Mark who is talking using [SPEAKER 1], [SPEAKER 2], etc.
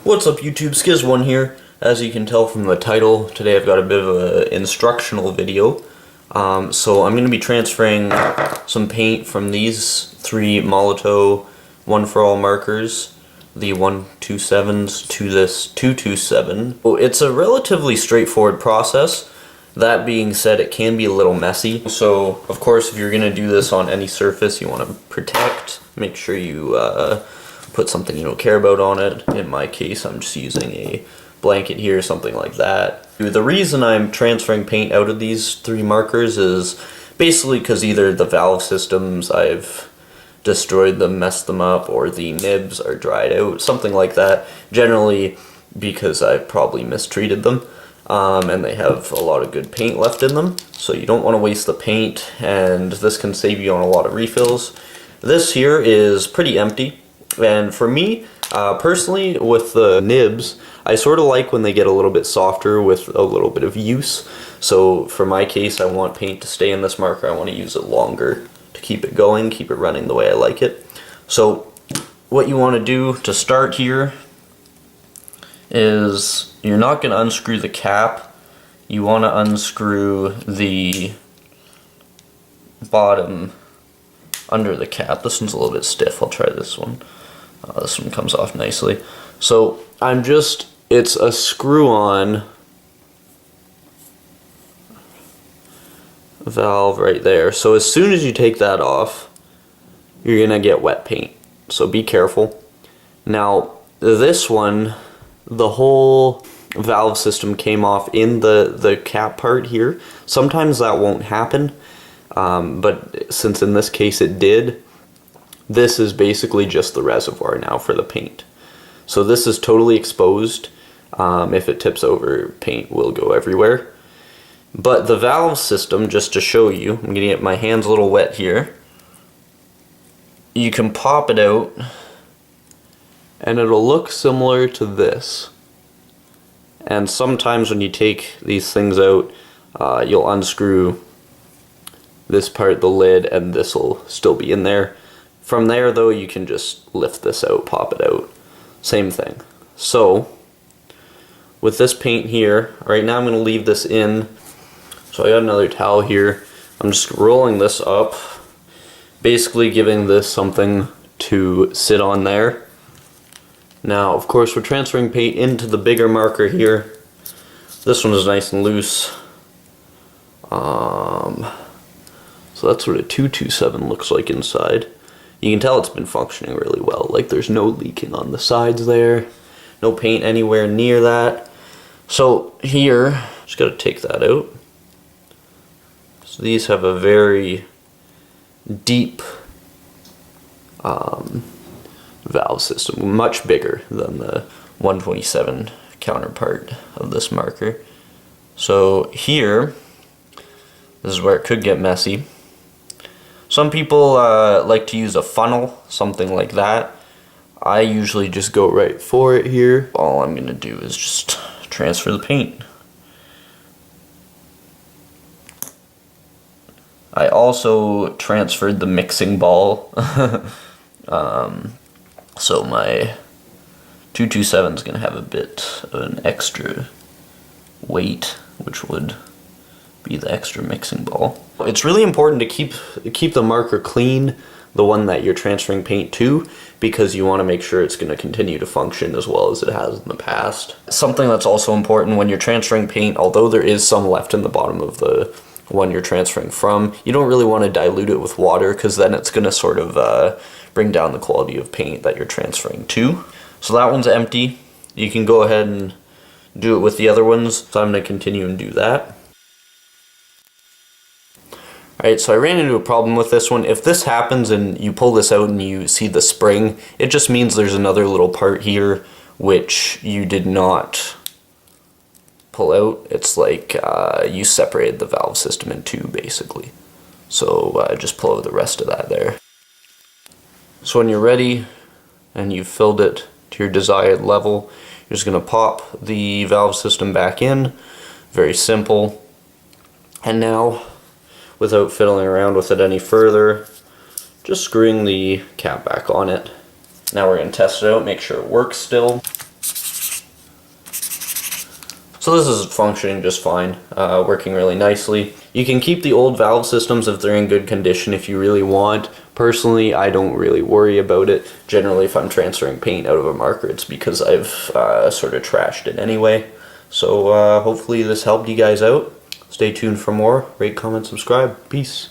[SPEAKER 1] What's up YouTube, Skiz1 here. As you can tell from the title, today I've got a bit of an instructional video. So I'm going to be transferring some paint from these three Molotow One4All markers, the 127s, to this 227. Well, it's a relatively straightforward process. That being said, it can be a little messy. So of course, if you're going to do this on any surface you want to protect, make sure you put something you don't care about on it. In my case, I'm just using a blanket here, something like that. The reason I'm transferring paint out of these three markers is basically because either the valve systems, I've destroyed them, messed them up, or the nibs are dried out, something like that. Generally because I've probably mistreated them, and they have a lot of good paint left in them. So you don't want to waste the paint, and this can save you on a lot of refills. This here is pretty empty. And for me, personally, with the nibs, I sort of like when they get a little bit softer with a little bit of use. So for my case, I want paint to stay in this marker. I want to use it longer to keep it going, keep it running the way I like it. So what you want to do to start here is you're not going to unscrew the cap. You want to unscrew the bottom under the cap. This one's a little bit stiff. I'll try this one. This one comes off nicely. So it's a screw-on valve right there. So as soon as you take that off, you're gonna get wet paint. So be careful. Now this one, the whole valve system came off in the cap part here. Sometimes that won't happen, but since in this case it did, this is basically just the reservoir now for the paint. So this is totally exposed. If it tips over, paint will go everywhere. But the valve system, just to show you, I'm gonna get my hands a little wet here. You can pop it out and it'll look similar to this. And sometimes when you take these things out, you'll unscrew this part, the lid, and this will still be in there. From there though, you can just lift this out, pop it out. Same thing. So with this paint here, right now I'm going to leave this in. So I got another towel here. I'm just rolling this up, basically giving this something to sit on there. Now of course we're transferring paint into the bigger marker here. This one is nice and loose. So that's what a 227 looks like inside. You can tell it's been functioning really well. Like there's no leaking on the sides there, no paint anywhere near that. So here, just got to take that out. So these have a very deep valve system, much bigger than the 127 counterpart of this marker. So here, this is where it could get messy. Some people like to use a funnel, something like that. I usually just go right for it here. All I'm going to do is just transfer the paint. I also transferred the mixing ball. So my 227 is going to have a bit of an extra weight, which would be the extra mixing ball. It's really important to keep the marker clean, the one that you're transferring paint to, because you want to make sure it's going to continue to function as well as it has in the past. Something that's also important when you're transferring paint, although there is some left in the bottom of the one you're transferring from, you don't really want to dilute it with water, because then it's going to sort of bring down the quality of paint that you're transferring to. So that one's empty. You can go ahead and do it with the other ones, so I'm going to continue and do that. Alright, so I ran into a problem with this one. If this happens and you pull this out and you see the spring, it just means there's another little part here which you did not pull out. It's like you separated the valve system in two, basically. So just pull out the rest of that there. So when you're ready and you've filled it to your desired level, you're just going to pop the valve system back in. Very simple. And now, without fiddling around with it any further, just screwing the cap back on it. Now we're going to test it out, make sure it works still. So this is functioning just fine, working really nicely. You can keep the old valve systems if they're in good condition if you really want. Personally, I don't really worry about it. Generally, if I'm transferring paint out of a marker, it's because I've sort of trashed it anyway. So hopefully this helped you guys out. Stay tuned for more. Rate, comment, subscribe. Peace.